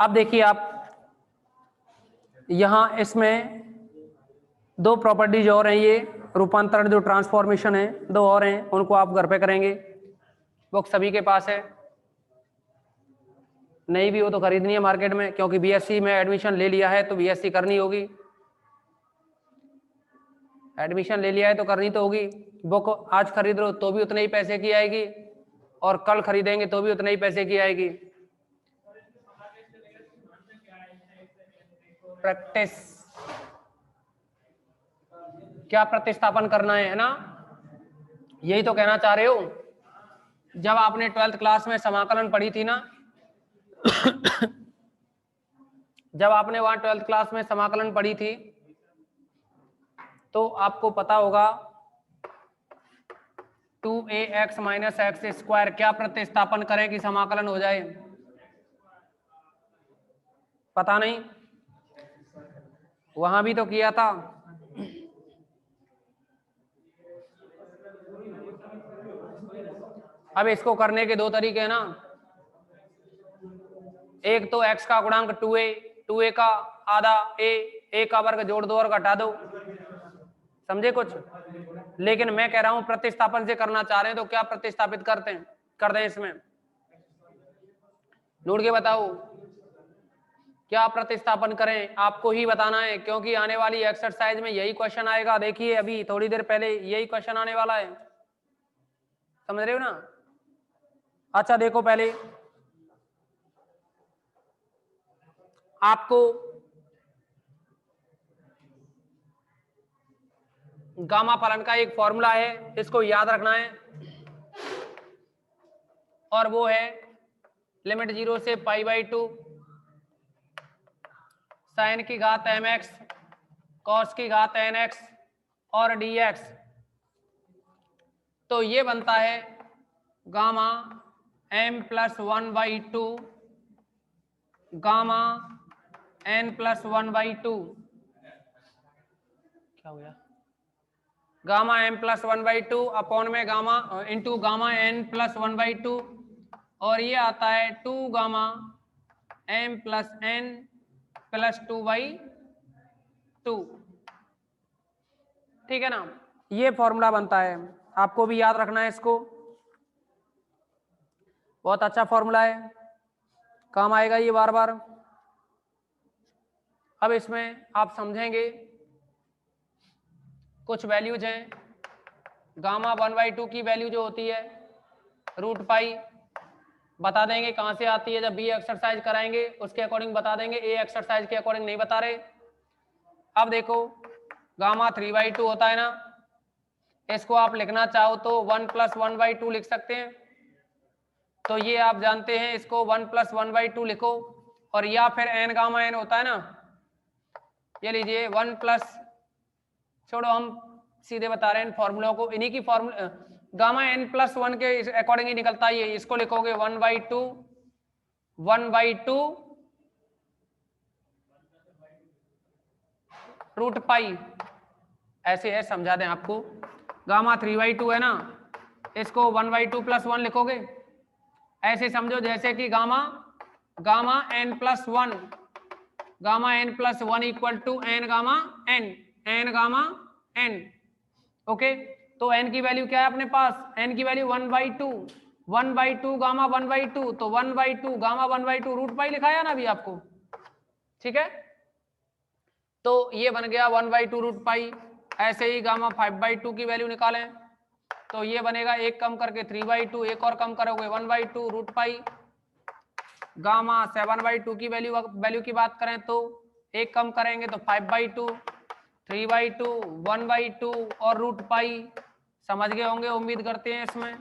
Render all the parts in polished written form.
अब देखिए आप यहां इसमें दो प्रॉपर्टीज और हैं, ये रूपांतरण जो ट्रांसफॉर्मेशन है दो और हैं, उनको आप घर पे करेंगे। बुक सभी के पास है, नहीं भी हो तो खरीदनी है मार्केट में, क्योंकि बीएससी में एडमिशन ले लिया है तो बीएससी करनी होगी। एडमिशन ले लिया है तो करनी तो होगी। बुक आज खरीद लो तो भी उतने ही पैसे की आएगी, और कल खरीदेंगे तो भी उतने ही पैसे की आएगी। प्रैक्टिस, क्या प्रतिस्थापन करना है ना, यही तो कहना चाह रहे हो। जब आपने 12th क्लास में समाकलन पढ़ी थी ना जब आपने वहां 12th क्लास में समाकलन पढ़ी थी तो आपको पता होगा 2ax माइनस एक्स स्क्वायर क्या प्रतिस्थापन करें कि समाकलन हो जाए, पता नहीं, वहां भी तो किया था। अब इसको करने के दो तरीके हैं ना, एक तो x का गुणांक 2a का आधा a का वर्ग जोड़ दो और घटा दो, समझे कुछ। लेकिन मैं कह रहा हूं प्रतिस्थापन से करना चाह रहे हैं तो क्या प्रतिस्थापित कर दें इसमें, ढूंढ के बताओ क्या प्रतिस्थापन करें, आपको ही बताना है, क्योंकि आने वाली एक्सरसाइज में यही क्वेश्चन आएगा। देखिए अभी थोड़ी देर पहले यही क्वेश्चन आने वाला है, समझ रहे हो ना। अच्छा देखो, पहले आपको गामा फलन का एक फॉर्मूला है, इसको याद रखना है, और वो है लिमिट 0 से π/2 साइन की घात mx कॉस की घात nx और dx। तो ये बनता है गामा m+1/2 गामा n+1/2, क्या हो गया, गामा m+1/2 अपॉन में गामा इंटू गामा n+1/2, और ये आता है 2 गामा m+n+2/2, ठीक है ना। ये फॉर्मूला बनता है, आपको भी याद रखना है इसको, बहुत अच्छा फॉर्मूला है, काम आएगा ये बार बार। अब इसमें आप समझेंगे कुछ वैल्यूज हैं, गामा 1/2 की वैल्यू जो होती है √π बता देंगे कहां से आती है, जब बी एक्सरसाइज कराएंगे उसके अकॉर्डिंग बता देंगे, ए एक्सरसाइज के अकॉर्डिंग नहीं बता रहे। अब देखो गामा 3/2 होता है ना, इसको आप लिखना चाहो तो 1+1/2 लिख सकते हैं, तो ये आप जानते हैं, इसको 1+1/2 लिखो, और या फिर n गामा n होता है ना, ये लीजिए 1+, छोड़ो हम सीधे बता रहे हैं फॉर्मूलों को, इन्हीं की फॉर्मूला गामा n+1 के अकॉर्डिंग ही निकलता है, ये इसको लिखोगे 1/2 √π, ऐसे है, समझा दें आपको। गामा 3/2 है ना, इसको 1/2 + 1 लिखोगे, ऐसे समझो जैसे कि gamma n+1 equal to n gamma n, okay. तो n की वैल्यू क्या है अपने पास, n की वैल्यू 1/2 गामा 1/2, तो 1/2 गामा 1/2 √π लिखाया ना अभी आपको, ठीक है। तो ये बन गया 1/2 √π। ऐसे ही गामा 5/2 की वैल्यू निकालें तो ये बनेगा, एक कम करके 3/2, एक और कम करोगे 1/2 √π। गामा 7/2 की वैल्यू की बात करें तो एक कम करेंगे तो 5/2, 3/2, 1/2 और √π। समझ गए होंगे उम्मीद करते हैं इसमें।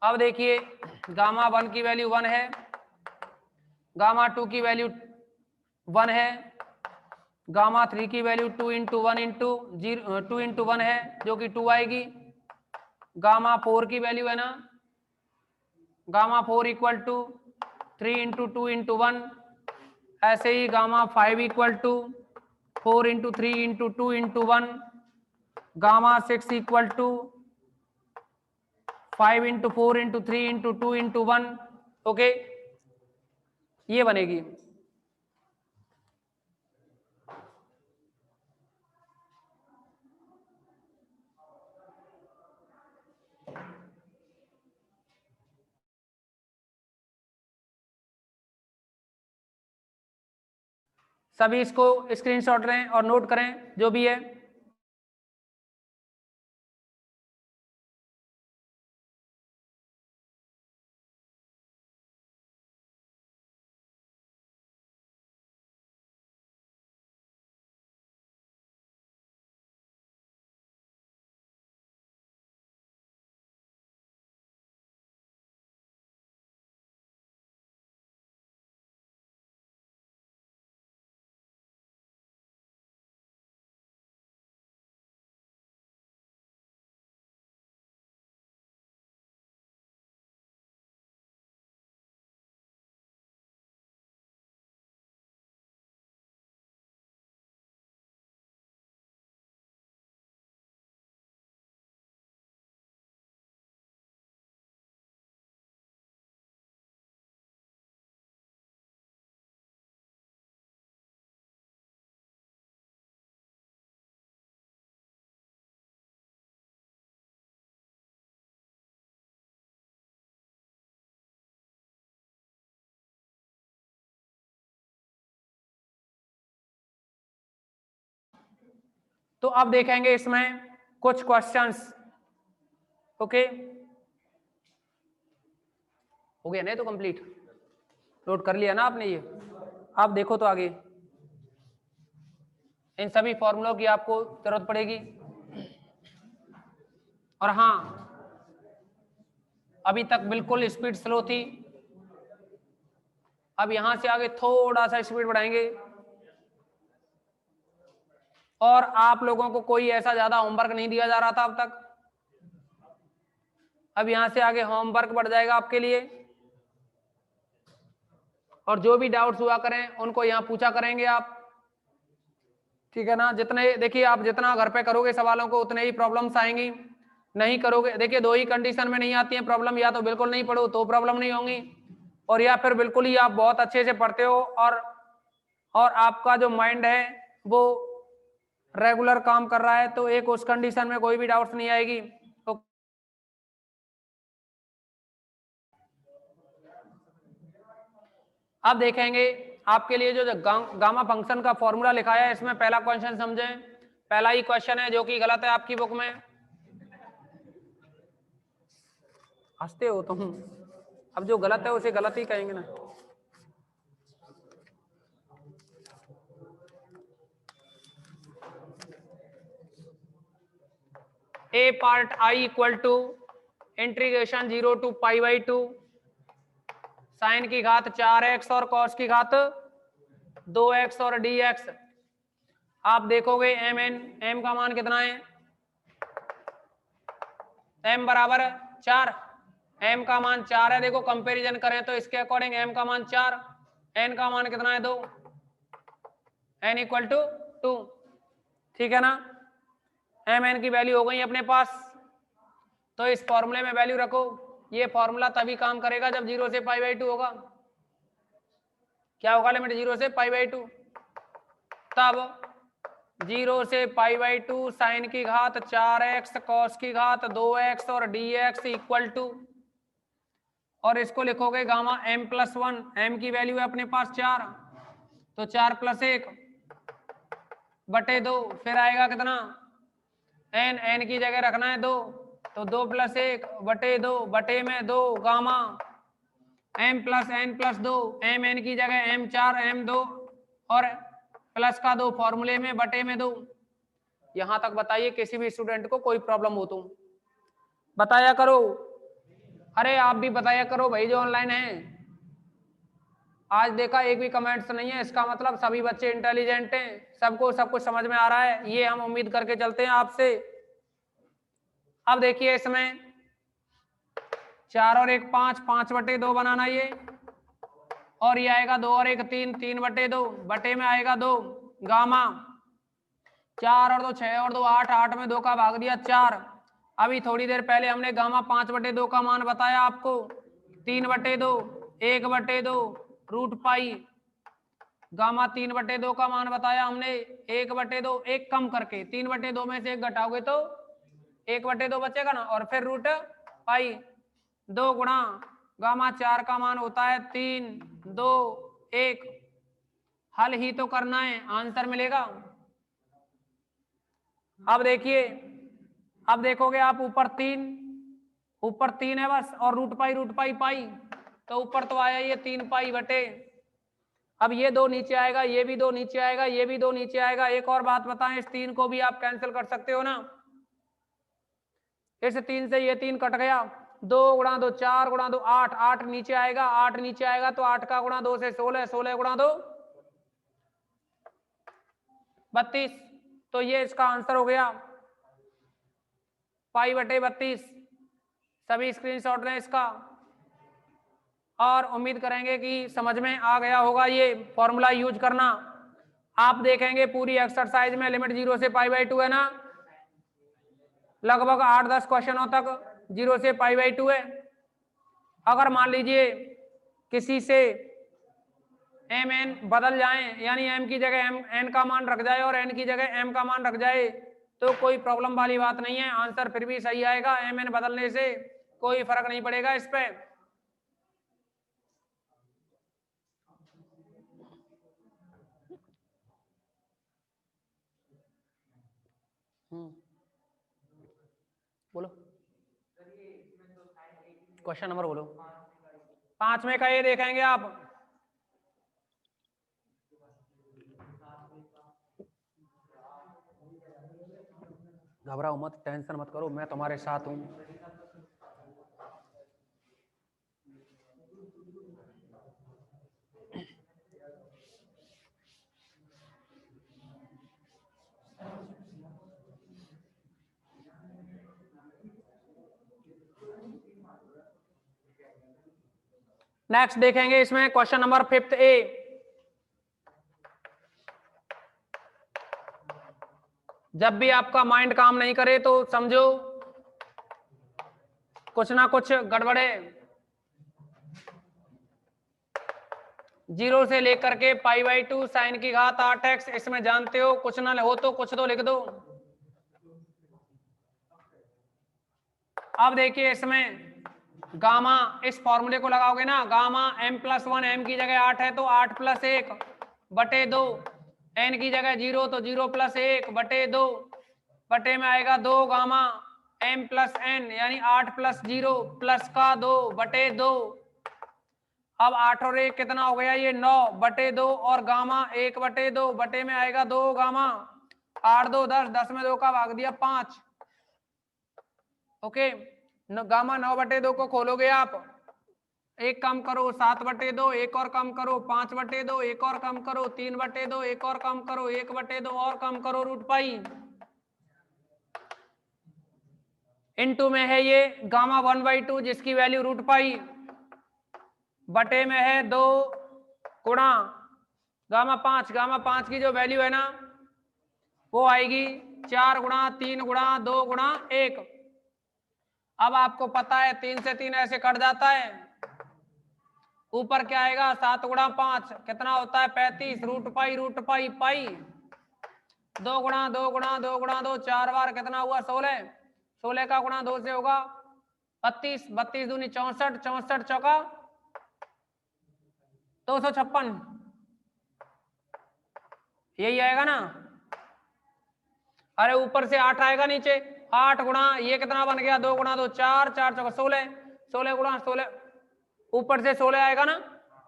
अब देखिए गामा 1 की वैल्यू 1 है, गामा 2 की वैल्यू 1 है, गामा 3 की वैल्यू 2 × 1 है जो कि 2 आएगी। गामा 4 की वैल्यू है ना, गामा 4 इक्वल टू 3 × 2 × 1, ऐसे ही gamma 5 equal to 4 × 3 × 2 × 1, gamma 6 equal to 5 × 4 × 3 × 2 × 1, okay. ये बनेगी। सभी इसको स्क्रीनशॉट लें और नोट करें जो भी है। तो अब देखेंगे इसमें कुछ क्वेश्चंस। ओके, हो गया नहीं तो कंप्लीट नोट कर लिया ना आपने ये। आप देखो तो आगे इन सभी फॉर्मूलों की आपको जरूरत पड़ेगी। और हाँ, अभी तक बिल्कुल स्पीड स्लो थी, अब यहां से आगे थोड़ा सा स्पीड बढ़ाएंगे। और आप लोगों को कोई ऐसा ज्यादा होमवर्क नहीं दिया जा रहा था अब तक, अब यहां से आगे होमवर्क बढ़ जाएगा आपके लिए। और जो भी डाउट्स हुआ करें उनको यहां पूछा करेंगे आप, ठीक है ना। जितने देखिए आप जितना घर पे करोगे सवालों को उतने ही प्रॉब्लम्स आएंगी, नहीं करोगे देखिए दो ही कंडीशन में नहीं आती है प्रॉब्लम, या तो बिल्कुल नहीं पढ़ो तो प्रॉब्लम नहीं होंगी, और या फिर बिल्कुल ही आप बहुत अच्छे से पढ़ते हो और आपका जो माइंड है वो रेगुलर काम कर रहा है, तो एक उस कंडीशन में कोई भी डाउट्स नहीं आएगी। तो अब देखेंगे आपके लिए जो गामा फंक्शन का फॉर्मूला लिखा है, इसमें पहला क्वेश्चन समझें। पहला ही क्वेश्चन है जो कि गलत है आपकी बुक में। हंसते हो तुम, अब जो गलत है उसे गलत ही कहेंगे ना। A part I equal to integration 0 to π/2 sine की घात 4x और कॉस की घात 2x और dx। आप देखोगे m का मान कितना है, m बराबर 4, m का मान 4 है। देखो कंपैरिजन करें तो इसके अकॉर्डिंग m का मान 4, n का मान कितना है 2, n इक्वल टू 2, ठीक है ना। mn की वैल्यू हो गई अपने पास, तो इस फॉर्मूले में वैल्यू रखो। ये फॉर्मूला तभी काम करेगा जब 0 से π/2 होगा। क्या होगा लिमिट 0 से π/2, तब 0 से π/2 साइन की घात 4x कॉस की घात 2x और dx इक्वल टू, और इसको लिखोगे गामा m+1, m की वैल्यू है अपने पास 4, तो 4 + 1 बटे 2, फिर आएगा कितना n की जगह रखना है 2, तो 2 + 1 बटे 2 बटे में 2 gamma m + n + 2, m n की जगह m4 m2 और प्लस का 2 फॉर्मूले में बटे में 2। यहां तक बताइए किसी भी स्टूडेंट को कोई प्रॉब्लम हो तो बताया करो। अरे आप भी बताया करो भाई जो ऑनलाइन है। आज देखा एक भी कमेंट्स नहीं है, इसका मतलब सभी बच्चे इंटेलिजेंट हैं, सबको सब कुछ समझ में आ रहा है, ये हम उम्मीद करके चलते हैं आपसे। अब देखिए इसमें 4 और 1 5, 5/2 बनाना ये, और ये आएगा 2 और 1 3, 3/2 बटे में आएगा 2 गामा 4 और 2 6 और 2 8, 8 में 2 का भाग दिया 4। अभी थोड़ी देर पहले हमने गामा 5/2 का मान बताया आपको, 3/2 1/2 √पाई गामा 3/2 का मान बताया हमने 1/2 एक कम करके 3/2 में से 1 घटाओगे तो 1/2 बचेगा ना, और फिर √पाई 2 गुणा गामा 4 का मान होता है 3 2 1। हल ही तो करना है, आंसर मिलेगा। अब देखिए, अब देखोगे आप ऊपर 3 है बस, और √पाई पाई, तो ऊपर तो आया ये 3 पाई बटे। अब ये 2 नीचे आएगा, ये भी 2 नीचे आएगा, ये भी 2 नीचे आएगा। एक और बात बताएं, इस 3 को भी आप कैंसिल कर सकते हो ना। इस 3 से ये 3 कट गया, 2 गुणा 2 4 गुणा 2 8, 8 नीचे आएगा, 8 नीचे आएगा तो 8 का गुणा 2 से 16, 16 गुणा 2 32। तो ये इसका आंसर हो गया पाई बटे 32। सभी स्क्रीनशॉट लें इसका, और उम्मीद करेंगे कि समझ में आ गया होगा ये फॉर्मूला यूज करना। आप देखेंगे पूरी एक्सरसाइज में लिमिट 0 से π/2 है ना, लगभग 8-10 क्वेश्चनों तक 0 से π/2 है। अगर मान लीजिए किसी से एम एन बदल जाए, यानी एम की जगह एम एन का मान रख जाए और एन की जगह एम का मान रख जाए, तो कोई प्रॉब्लम वाली बात नहीं है, आंसर फिर भी सही आएगा। एम एन बदलने से कोई फर्क नहीं पड़ेगा इस पे। बोलो क्वेश्चन नंबर बोलो। 5वें का ये देखेंगे आप, घबराओ मत, टेंशन मत करो, मैं तुम्हारे साथ हूं। नेक्स्ट देखेंगे इसमें क्वेश्चन नंबर 5 ए। जब भी आपका माइंड काम नहीं करे तो समझो कुछ ना कुछ गड़बड़े। 0 से लेकर के π/2 साइन की घात 8x, इसमें जानते हो कुछ ना हो तो कुछ तो लिख दो। अब देखिए इसमें गामा, इस फॉर्मूले को लगाओगे ना, गामा m+1, m की जगह 8 है तो 8 + 1 बटे 2, n की जगह 0 तो 0 + 1 बटे 2, बटे में आएगा 2 गामा m + n, यानी 8 + 0 प्लस का 2 बटे 2। अब 8 और 1 कितना हो गया, ये 9 बटे 2, और गामा 1 बटे 2, बटे में आएगा 2 गामा 8 2 10, 10 में 2 का भाग दिया 5। ओके, गामा 9/2 को खोलोगे आप, एक कम करो 7/2, एक और कम करो 5/2, एक और कम करो 3/2, एक और कम करो 1/2, और कम करो √पाई। इनटू में है ये गामा 1/2 जिसकी वैल्यू √पाई, बटे में है 2 गुणा गामा 5, गामा 5 की जो वैल्यू है ना वो आएगी 4 गुणा 3 गुणा 2 गुणा 1। अब आपको पता है 3 से 3 ऐसे कट जाता है, ऊपर क्या आएगा 7 गुणा 5 कितना होता है 35, √पाई पाई, 2 गुणा 2 गुणा 2 गुणा 2 4 बार कितना हुआ 16, 16 का गुणा 2 से होगा 32, 32 दूनी 64, 64 चौका 256, यही आएगा ना। अरे ऊपर से 8 आएगा नीचे, 8 गुणा ये कितना बन गया 2 गुणा 2 4, 4 चौका 16, 16 गुणा 16, ऊपर से 16 आएगा ना,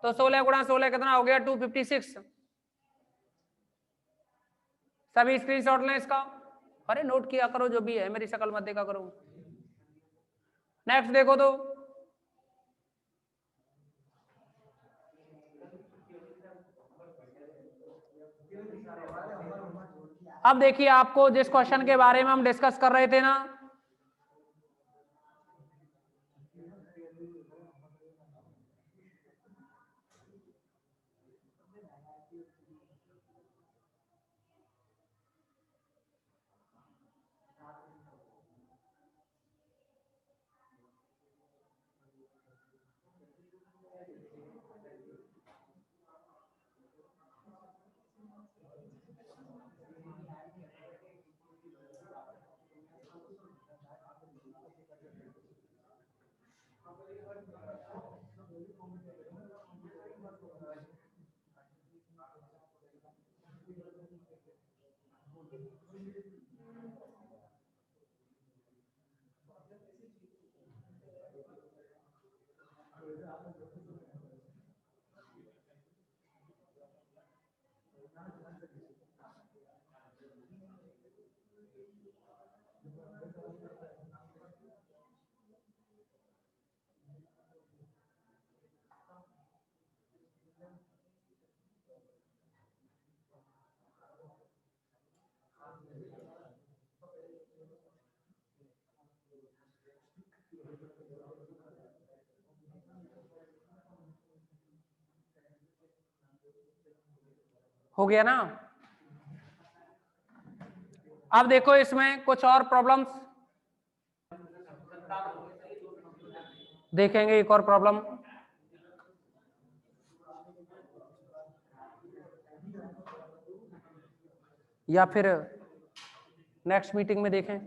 तो 16 गुणा 16 कितना हो गया 256। सभी स्क्रीनशॉट लें इसका, अरे नोट किया करो जो भी है, मेरी शक्ल मत देखा करो। नेक्स्ट देखो तो, अब देखिए आपको जिस क्वेश्चन के बारे में हम डिस्कस कर रहे थे ना, हो गया ना। अब देखो इसमें कुछ और प्रॉब्लम्स देखेंगे, एक और प्रॉब्लम या फिर नेक्स्ट मीटिंग में देखें।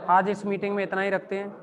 आज इस मीटिंग में इतना ही रखते हैं।